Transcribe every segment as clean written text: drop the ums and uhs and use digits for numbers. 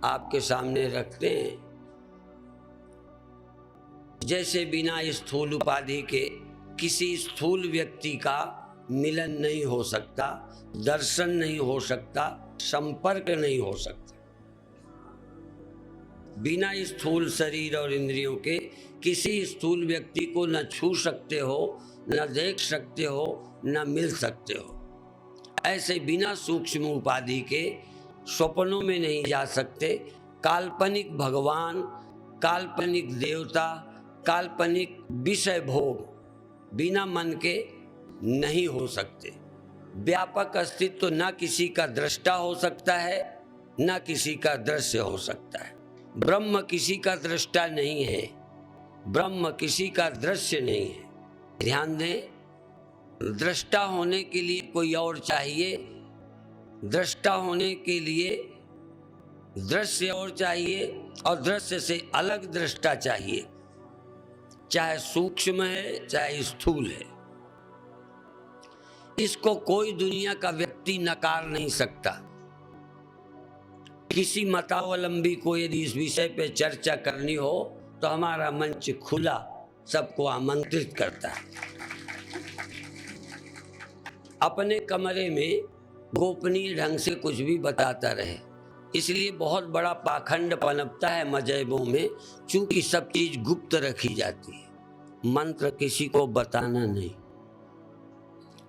आपके सामने रखते हैं। जैसे बिना स्थूल उपाधि के किसी स्थूल व्यक्ति का मिलन नहीं हो सकता, दर्शन नहीं हो सकता, संपर्क नहीं हो सकता। बिना स्थूल शरीर और इंद्रियों के किसी स्थूल व्यक्ति को न छू सकते हो, न देख सकते हो, न मिल सकते हो। ऐसे बिना सूक्ष्म उपाधि के स्वप्नों में नहीं जा सकते। काल्पनिक भगवान, काल्पनिक देवता, काल्पनिक विषय भोग बिना मन के नहीं हो सकते। व्यापक अस्तित्व न किसी का दृष्टा हो सकता है, न किसी का दृश्य हो सकता है। ब्रह्म किसी का दृष्टा नहीं है, ब्रह्म किसी का दृश्य नहीं है। ध्यान दें, दृष्टा होने के लिए कोई और चाहिए, दृष्टा होने के लिए दृश्य और चाहिए, और दृश्य से अलग दृष्टा चाहिए, चाहे सूक्ष्म है चाहे स्थूल है। इसको कोई दुनिया का व्यक्ति नकार नहीं सकता। किसी मतावलंबी को यदि इस विषय पे चर्चा करनी हो तो हमारा मंच खुला सबको आमंत्रित करता है। अपने कमरे में गोपनीय ढंग से कुछ भी बताता रहे, इसलिए बहुत बड़ा पाखंड पनपता है मजहबों में, चूंकि सब चीज गुप्त रखी जाती है। मंत्र किसी को बताना नहीं,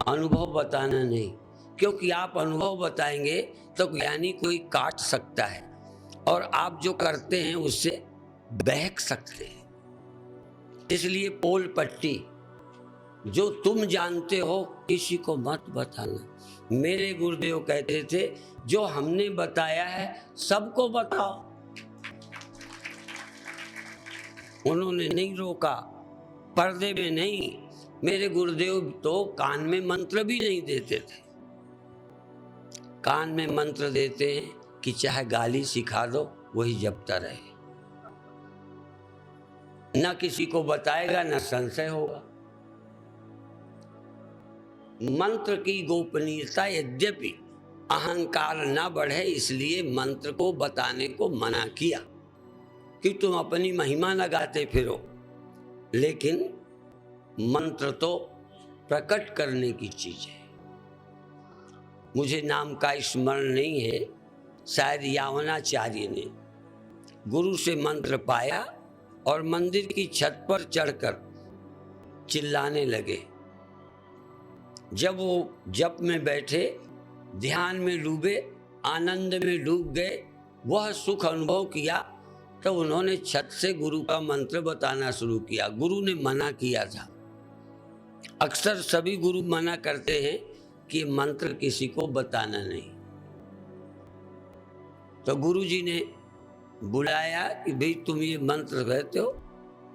अनुभव बताना नहीं, क्योंकि आप अनुभव बताएंगे तो ज्ञानी कोई काट सकता है और आप जो करते हैं उससे बहक सकते हैं। इसलिए पोल पट्टी, जो तुम जानते हो किसी को मत बताना। मेरे गुरुदेव कहते थे, जो हमने बताया है सबको बताओ। उन्होंने नहीं रोका, पर्दे में नहीं। मेरे गुरुदेव तो कान में मंत्र भी नहीं देते थे। कान में मंत्र देते हैं कि चाहे गाली सिखा दो वही जपता रहे, न किसी को बताएगा न संशय होगा। मंत्र की गोपनीयता, यद्यपि अहंकार न बढ़े इसलिए मंत्र को बताने को मना किया कि तुम अपनी महिमा न गाते फिरो, लेकिन मंत्र तो प्रकट करने की चीज है। मुझे नाम का स्मरण नहीं है, शायद यावनाचार्य ने गुरु से मंत्र पाया और मंदिर की छत पर चढ़कर चिल्लाने लगे। जब वो जप में बैठे, ध्यान में डूबे, आनंद में डूब गए, वह सुख अनुभव किया, तो उन्होंने छत से गुरु का मंत्र बताना शुरू किया। गुरु ने मना किया था। अक्सर सभी गुरु मना करते हैं कि मंत्र किसी को बताना नहीं। तो गुरु जी ने बुलाया कि भाई तुम ये मंत्र कहते हो,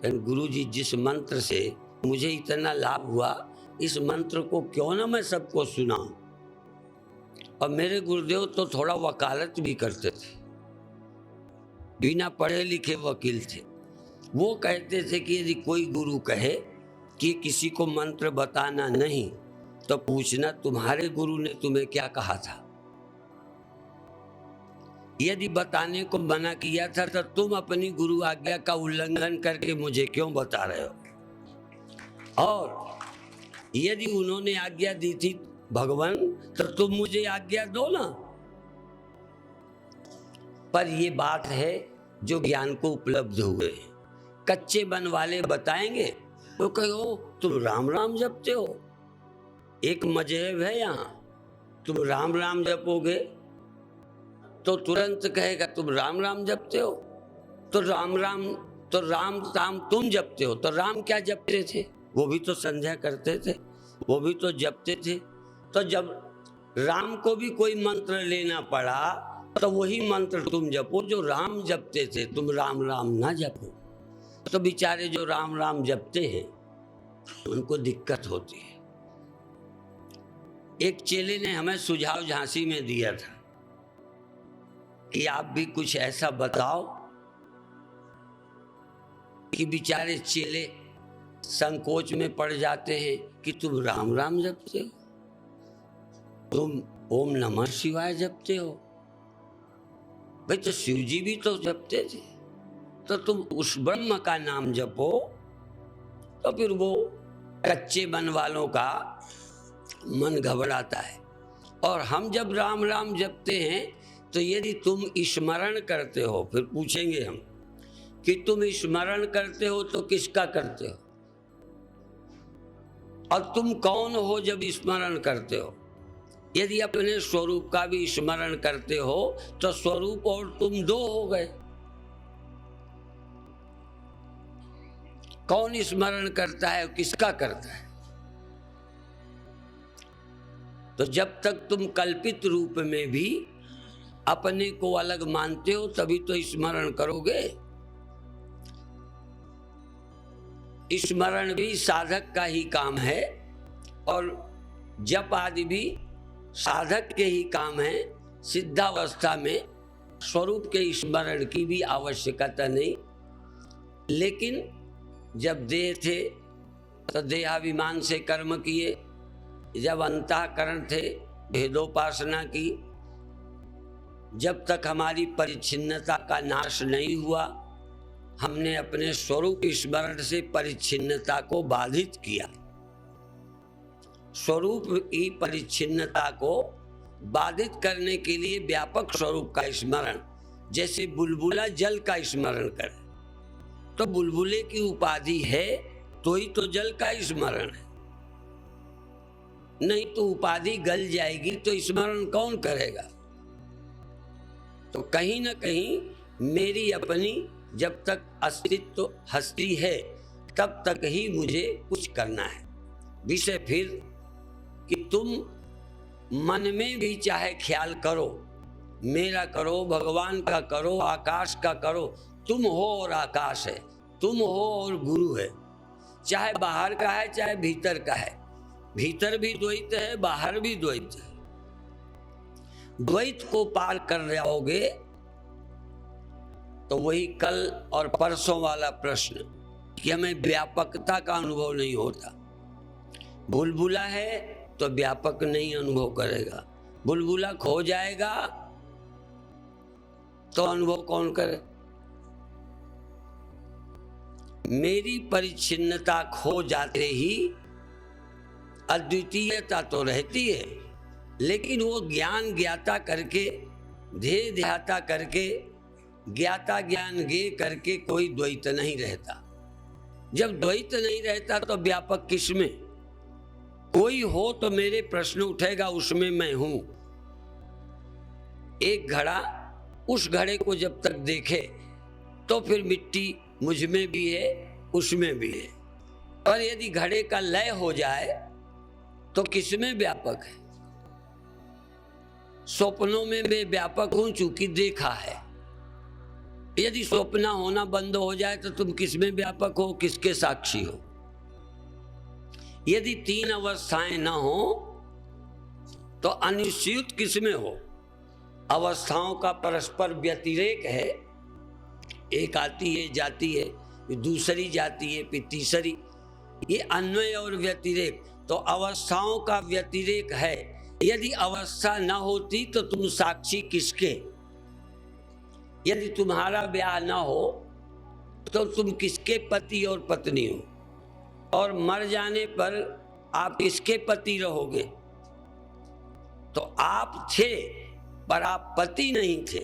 लेकिन गुरु जी जिस मंत्र से मुझे इतना लाभ हुआ, इस मंत्र को क्यों ना मैं सबको सुनाऊं। और मेरे गुरुदेव तो थोड़ा वकालत भी करते थे, बिना पढ़े लिखे वकील थे। वो कहते थे कि यदि कोई गुरु कहे कि किसी को मंत्र बताना नहीं, तो पूछना तुम्हारे गुरु ने तुम्हें क्या कहा था। यदि बताने को मना किया था तो तुम अपनी गुरु आज्ञा का उल्लंघन करके मुझे क्यों बता रहे हो। और यदि उन्होंने आज्ञा दी थी भगवान, तो तुम मुझे आज्ञा दो ना। पर ये बात है जो ज्ञान को उपलब्ध हुए। कच्चे बन वाले बताएंगे तो कहो तुम राम राम जपते हो। एक मजहब है यहाँ, तुम राम राम जपोगे तो तुरंत कहेगा तुम राम राम जपते हो। तो राम राम तुम जपते हो, तो राम क्या जपते थे? वो भी तो संध्या करते थे, वो भी तो जपते थे। तो जब राम को भी कोई मंत्र लेना पड़ा तो वही मंत्र तुम जपो जो राम जपते थे, तुम राम राम ना जपो। तो बेचारे जो राम राम जपते हैं उनको दिक्कत होती है। एक चेले ने हमें सुझाव झांसी में दिया था कि आप भी कुछ ऐसा बताओ कि बेचारे चेले संकोच में पड़ जाते हैं कि तुम राम राम जपते हो, तुम ओम नमः शिवाय जपते हो। भाई तो शिव जी भी तो जपते थे, तो तुम उस ब्रह्म का नाम जपो। तो फिर वो कच्चे मन वालों का मन घबराता है। और हम जब राम राम जपते हैं तो यदि तुम स्मरण करते हो, फिर पूछेंगे हम कि तुम स्मरण करते हो तो किसका करते हो, और तुम कौन हो जब स्मरण करते हो। यदि अपने स्वरूप का भी स्मरण करते हो तो स्वरूप और तुम दो हो गए। कौन स्मरण करता है, किसका करता है। तो जब तक तुम कल्पित रूप में भी अपने को अलग मानते हो तभी तो स्मरण करोगे। स्मरण भी साधक का ही काम है और जप आदि भी साधक के ही काम है। सिद्धावस्था में स्वरूप के स्मरण की भी आवश्यकता नहीं। लेकिन जब देह थे तो देहाभिमान से कर्म किए, जब अंतःकरण थे भेदोपासना की। जब तक हमारी परिच्छिन्नता का नाश नहीं हुआ, हमने अपने स्वरूप स्मरण से परिच्छिन्नता को बाधित किया। स्वरूप की परिच्छिन्नता को बाधित करने के लिए व्यापक स्वरूप का स्मरण, जैसे बुलबुला जल का स्मरण करे तो बुलबुले की उपाधि है तो ही तो जल का स्मरण है, नहीं तो उपाधि गल जाएगी तो स्मरण कौन करेगा। तो कहीं ना कहीं मेरी अपनी जब तक अस्तित्व हस्ती है तब तक ही मुझे कुछ करना है। विषय फिर कि तुम मन में भी चाहे ख्याल करो, मेरा करो, भगवान का करो, आकाश का करो, तुम हो और आकाश है, तुम हो और गुरु है। चाहे बाहर का है चाहे भीतर का है, भीतर भी द्वैत है, बाहर भी द्वैत है। द्वैत को पार कर जाओगे तो वही कल और परसों वाला प्रश्न कि हमें व्यापकता का अनुभव नहीं होता। बुलबुला है तो व्यापक नहीं अनुभव करेगा, बुलबुला खो जाएगा तो अनुभव कौन करे। मेरी परिच्छिन्नता खो जाते ही अद्वितीयता तो रहती है, लेकिन वो ज्ञान ज्ञाता करके, ध्येय ध्याता करके, ज्ञाता ज्ञान गे करके कोई द्वैत नहीं रहता। जब द्वैत नहीं रहता तो व्यापक किसमें। कोई हो तो मेरे प्रश्न उठेगा उसमें मैं हूं। एक घड़ा उस घड़े को जब तक देखे तो फिर मिट्टी मुझ में भी है उसमें भी है। और यदि घड़े का लय हो जाए तो किसमें व्यापक है। स्वप्नों में मैं व्यापक हूं चूंकि देखा है। यदि स्वप्न होना बंद हो जाए तो तुम किसमें व्यापक हो, किसके साक्षी हो। यदि तीन अवस्थाएं ना हो तो अनिश्चित किसमें हो। अवस्थाओं का परस्पर व्यतिरेक है, एक आती है जाती है, फिर दूसरी जाती है, फिर तीसरी, ये अन्वय और व्यतिरेक। तो अवस्थाओं का व्यतिरेक है। यदि अवस्था न होती तो तुम साक्षी किसके। यदि तुम्हारा ब्याह न हो तो तुम किसके पति और पत्नी हो, और मर जाने पर आप किसके पति रहोगे। तो आप थे पर आप पति नहीं थे।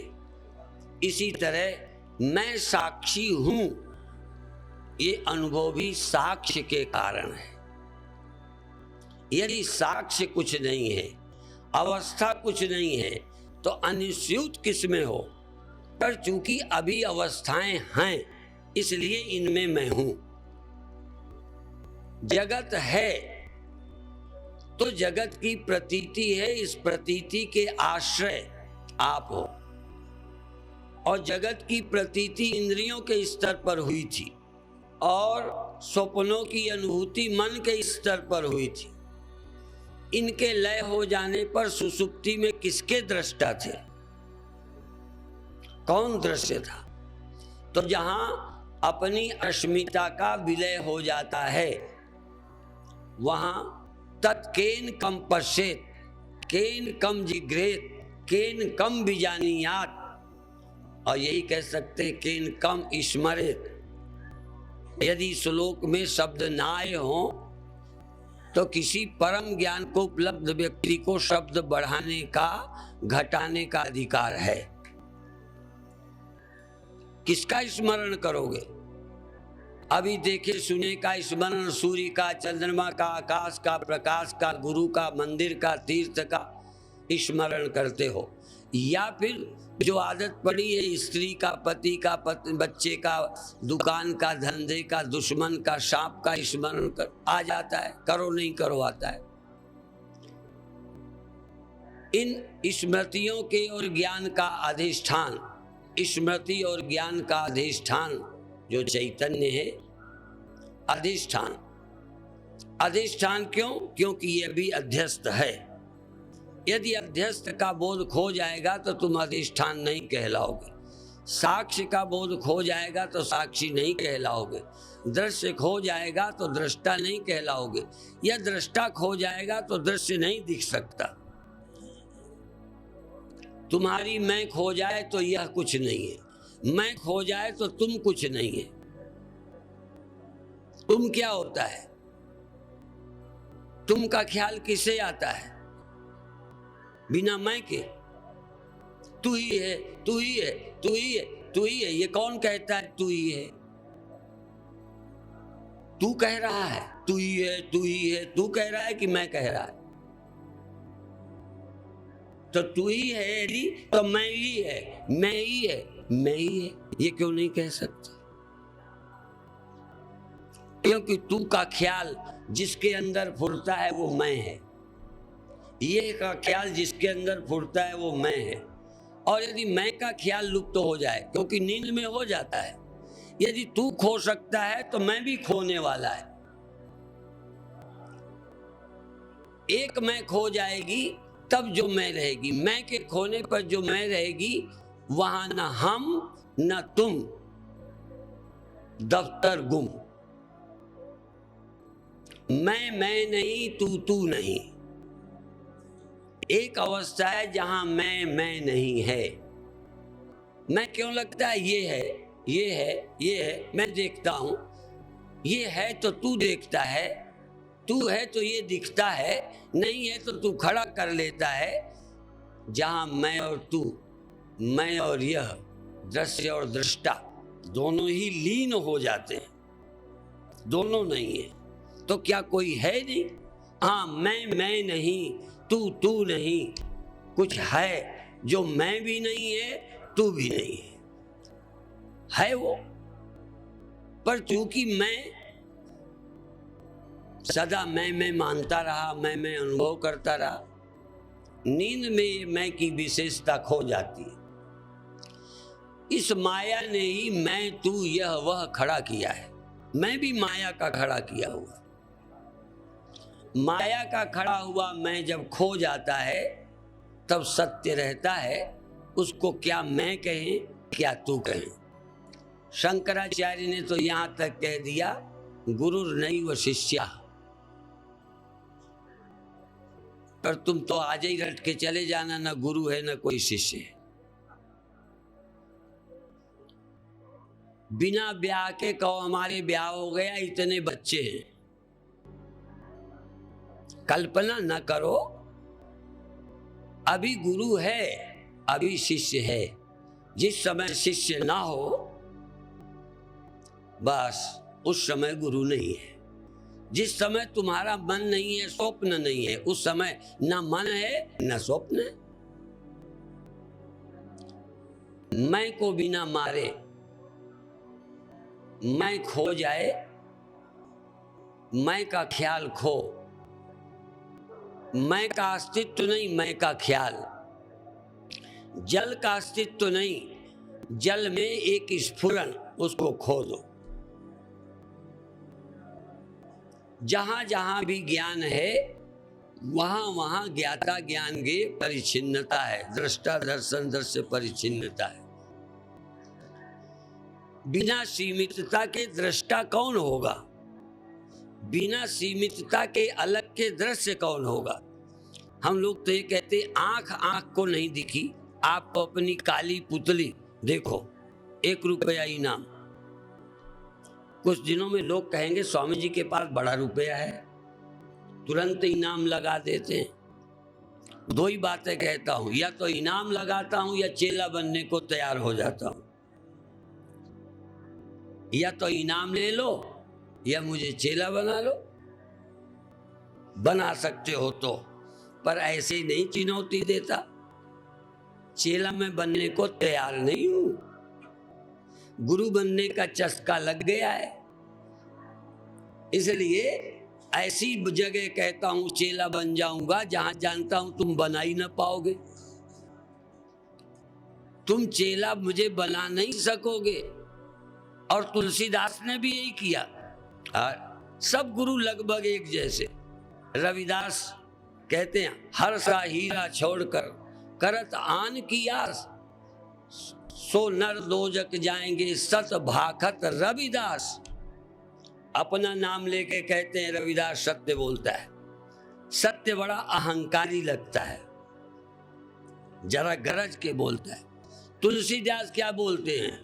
इसी तरह मैं साक्षी हूं, ये अनुभव भी साक्ष्य के कारण है। यदि साक्ष्य कुछ नहीं है, अवस्था कुछ नहीं है, तो अनिश्चित किसमें हो। पर चूंकि अभी अवस्थाएं हैं इसलिए इनमें मैं हूं। जगत है तो जगत की प्रतीति है, इस प्रतीति के आश्रय आप हो। और जगत की प्रतीति इंद्रियों के स्तर पर हुई थी और स्वप्नों की अनुभूति मन के स्तर पर हुई थी। इनके लय हो जाने पर सुसुप्ति में किसके दृष्टा थे, कौन दृश्य था। तो जहां अपनी अस्मिता का विलय हो जाता है वहां तत्केन कम पश्येत, केन कम जिग्रेत, केन कम विजानियात, और यही कह सकते कि इन कम स्मरित, यदि श्लोक में शब्द ना आए हो तो किसी परम ज्ञान को उपलब्ध व्यक्ति को शब्द बढ़ाने का, घटाने का अधिकार है। किसका स्मरण करोगे? अभी देखे सुने का स्मरण सूर्य का, चंद्रमा का, आकाश का, प्रकाश का, गुरु का, मंदिर का, तीर्थ का स्मरण करते हो, या फिर जो आदत पड़ी है स्त्री का, पति का, बच्चे का, दुकान का, धंधे का, दुश्मन का, सांप का स्मरण कर आ जाता है, करो नहीं करो आता है। इन स्मृतियों के और ज्ञान का अधिष्ठान, स्मृति और ज्ञान का अधिष्ठान जो चैतन्य है, अधिष्ठान। अधिष्ठान क्यों? क्योंकि यह भी अध्यस्त है। यदि अध्यस्त का बोध खो जाएगा तो तुम अधिष्ठान नहीं कहलाओगे। साक्ष्य का बोध खो जाएगा तो साक्षी नहीं कहलाओगे। दृश्य खो जाएगा तो दृष्टा नहीं कहलाओगे। या दृष्टा खो जाएगा तो दृश्य नहीं दिख सकता। तुम्हारी मैं खो जाए तो यह कुछ नहीं है, मैं खो जाए तो तुम कुछ नहीं है। तुम क्या होता है? तुम का ख्याल किसे आता है बिना मैं के? तू ही है, तू ही है, तू ही है, तू ही है। ये कौन कहता है तू ही है? तू कह रहा है तू ही है, तू ही है। तू कह रहा है कि मैं कह रहा है? तो तू ही है यदि तो मैं ही है, मैं ही है, मैं ही है। ये क्यों नहीं कह सकते? क्योंकि तू का ख्याल जिसके अंदर फुरता है वो मैं है। ये का ख्याल जिसके अंदर फुरता है वो मैं है। और यदि मैं का ख्याल लुप्त हो जाए, क्योंकि नींद में हो जाता है, यदि तू खो सकता है तो मैं भी खोने वाला है। एक मैं खो जाएगी तब जो मैं रहेगी। मैं के खोने पर जो मैं रहेगी वहां न हम न तुम, दफ्तर गुम। मैं नहीं, तू नहीं। एक अवस्था है जहां मैं नहीं है। मैं क्यों लगता है ये है, ये है, ये है। मैं देखता हूं, ये है तो तू देखता है, तू है तो ये दिखता है, नहीं है तो तू खड़ा कर लेता है। जहां मैं और तू, मैं और यह, दृश्य और दृष्टा दोनों ही लीन हो जाते हैं, दोनों नहीं है। तो क्या कोई है नहीं? हाँ, मैं नहीं, तू नहीं। कुछ है जो मैं भी नहीं है, तू भी नहीं है वो। पर चूंकि मैं सदा मैं मानता रहा, मैं अनुभव करता रहा, नींद में मैं की विशेषता खो जाती है। इस माया ने ही मैं, तू, यह, वह खड़ा किया है। मैं भी माया का खड़ा किया हुआ। माया का खड़ा हुआ मैं जब खो जाता है तब सत्य रहता है। उसको क्या मैं कहें, क्या तू कहें। शंकराचार्य ने तो यहां तक कह दिया, गुरुर नैव शिष्या। पर तुम तो आज ही रट के चले जाना, ना गुरु है ना कोई शिष्य है। बिना ब्याह के कहो हमारे ब्याह हो गया, इतने बच्चे हैं। कल्पना न करो, अभी गुरु है, अभी शिष्य है। जिस समय शिष्य ना हो बस उस समय गुरु नहीं है। जिस समय तुम्हारा मन नहीं है, स्वप्न नहीं है, उस समय ना मन है ना स्वप्न है। मैं को बिना मारे मैं खो जाए, मैं का ख्याल खो, मैं का अस्तित्व नहीं, मैं का ख्याल। जल का अस्तित्व नहीं, जल में एक स्फुरन, उसको खो दो। जहां जहां भी ज्ञान है वहां वहां ज्ञाता ज्ञान के परिच्छिन्नता है, दृष्टा दर्शन दृश्य परिच्छिन्नता है। बिना सीमितता के दृष्टा कौन होगा? बिना सीमितता के अलग के दृश्य कौन होगा? हम लोग तो ये कहते आंख आंख को नहीं दिखी, आप अपनी काली पुतली देखो 1 रुपया इनाम। कुछ दिनों में लोग कहेंगे स्वामी जी के पास बड़ा रुपया है, तुरंत इनाम लगा देते हैं। 2 ही बातें कहता हूं, या तो इनाम लगाता हूं या चेला बनने को तैयार हो जाता हूं। या तो इनाम ले लो या मुझे चेला बना लो। बना सकते हो तो, पर ऐसे नहीं चुनौती देता। चेला मैं बनने को तैयार नहीं हूं। गुरु बनने का चस्का लग गया है, इसलिए ऐसी जगह कहता हूं चेला बन जाऊंगा जहां जानता हूं तुम बना ही ना पाओगे। तुम चेला मुझे बना नहीं सकोगे। और तुलसीदास ने भी यही किया। सब गुरु लगभग एक जैसे। रविदास कहते हैं हर सा हीरा छोड़कर करत आन की आस, सो नर दोजक जाएंगे सत भाखत रविदास। अपना नाम लेके कहते हैं रविदास सत्य बोलता है। सत्य बड़ा अहंकारी लगता है, जरा गरज के बोलता है। तुलसीदास क्या बोलते हैं?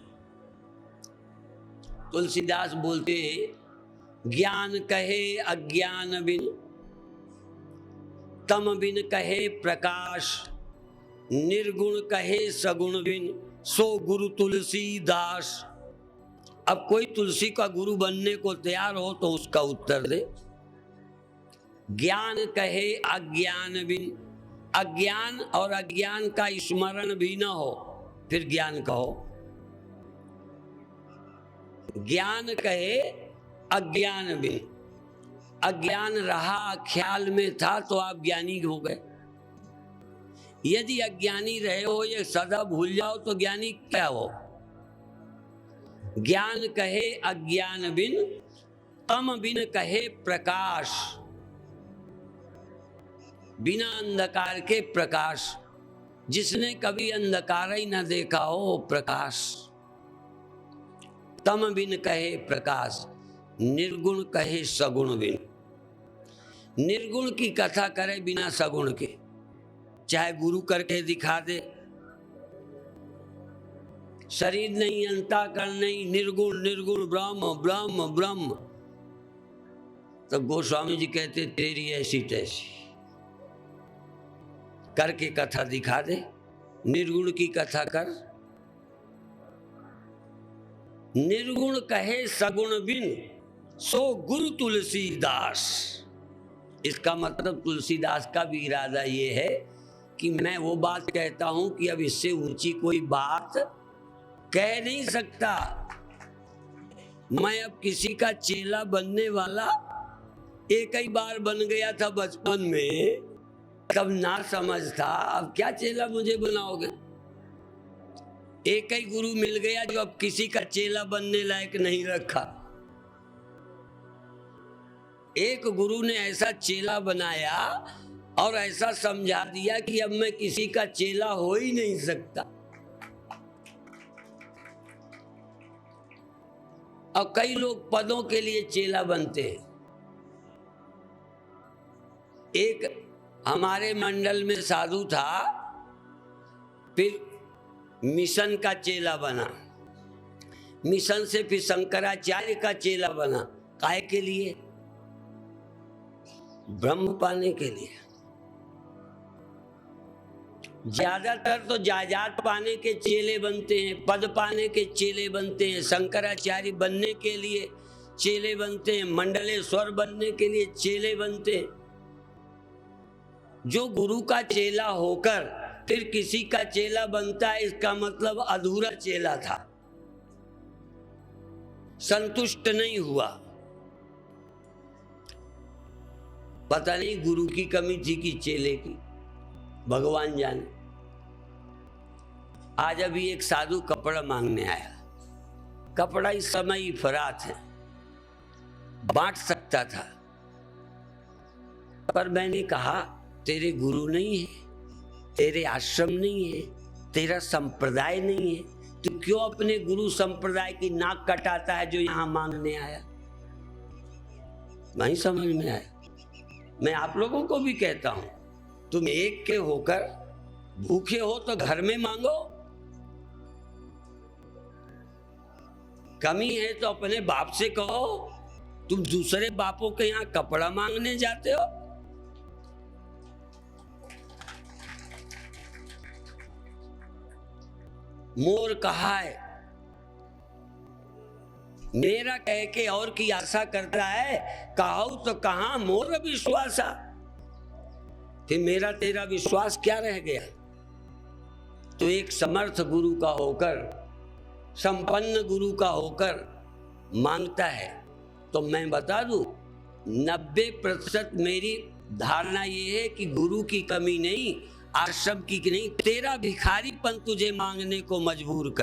तुलसीदास बोलते हैं ज्ञान कहे अज्ञान बिन, तम बिन कहे प्रकाश, निर्गुण कहे सगुण बिन, सो गुरु तुलसीदास। अब कोई तुलसी का गुरु बनने को तैयार हो तो उसका उत्तर दे। ज्ञान कहे अज्ञान बिन, अज्ञान और अज्ञान का स्मरण भी ना हो फिर ज्ञान कहो। ज्ञान कहे अज्ञान बिन, अज्ञान रहा ख्याल में था तो आप ज्ञानी हो गए। यदि अज्ञानी रहे हो ये सदा भूल जाओ तो ज्ञानी क्या हो? ज्ञान कहे अज्ञान बिन, तम बिन कहे प्रकाश। बिना अंधकार के प्रकाश। जिसने कभी अंधकार ही ना देखा हो प्रकाश। तम बिन कहे प्रकाश, निर्गुण कहे सगुण बिन। निर्गुण की कथा करे बिना सगुण के, चाहे गुरु करके दिखा दे। शरीर नहीं, अंतःकरण नहीं, निर्गुण निर्गुण ब्रह्म ब्रह्म ब्रह्म। तो गोस्वामी जी कहते तेरी ऐसी तैसी। करके कथा दिखा दे, निर्गुण की कथा कर। निर्गुण कहे सगुण बिन, सो गुरु तुलसीदास। इसका मतलब तुलसीदास का भी इरादा ये है कि मैं वो बात कहता हूं कि अब इससे ऊंची कोई बात कह नहीं सकता। मैं अब किसी का चेला बनने वाला एक ही बार बन गया था बचपन में, तब ना समझ था। अब क्या चेला मुझे बनाओगे? एक ही गुरु मिल गया जो अब किसी का चेला बनने लायक नहीं रखा। एक गुरु ने ऐसा चेला बनाया और ऐसा समझा दिया कि अब मैं किसी का चेला हो ही नहीं सकता। और कई लोग पदों के लिए चेला बनते हैं। एक हमारे मंडल में साधु था, फिर मिशन का चेला बना। मिशन से फिर शंकराचार्य का चेला बना। काहे के लिए? ब्रह्म पाने के लिए। ज्यादातर तो जायदाद पाने के चेले बनते हैं, पद पाने के चेले बनते हैं, शंकराचार्य बनने के लिए चेले बनते हैं, मंडलेश्वर बनने के लिए चेले बनते हैं। जो गुरु का चेला होकर फिर किसी का चेला बनता है, इसका मतलब अधूरा चेला था, संतुष्ट नहीं हुआ। पता नहीं गुरु की कमी थी कि चेले की, भगवान जाने। आज अभी एक साधु कपड़ा मांगने आया। कपड़ा इस समय इफरात है, बांट सकता था, पर मैंने कहा तेरे गुरु नहीं है, तेरे आश्रम नहीं है, तेरा संप्रदाय नहीं है, तो क्यों अपने गुरु संप्रदाय की नाक कटाता है जो यहां मांगने आया? नहीं समझ में आया। मैं आप लोगों को भी कहता हूं, तुम एक के होकर भूखे हो तो घर में मांगो। कमी है तो अपने बाप से कहो, तुम दूसरे बापों के यहाँ कपड़ा मांगने जाते हो। मोर कहा है, मेरा कह के और की आशा करता है, कहो तो कहां मोर विश्वासा। फिर मेरा तेरा विश्वास क्या रह गया। तो एक समर्थ गुरु का होकर, संपन्न गुरु का होकर मांगता है। तो मैं बता दूं, 90% मेरी धारणा ये है कि गुरु की कमी नहीं, आश्रम की नहीं, तेरा भिखारीपन तुझे मांगने को मजबूर कर।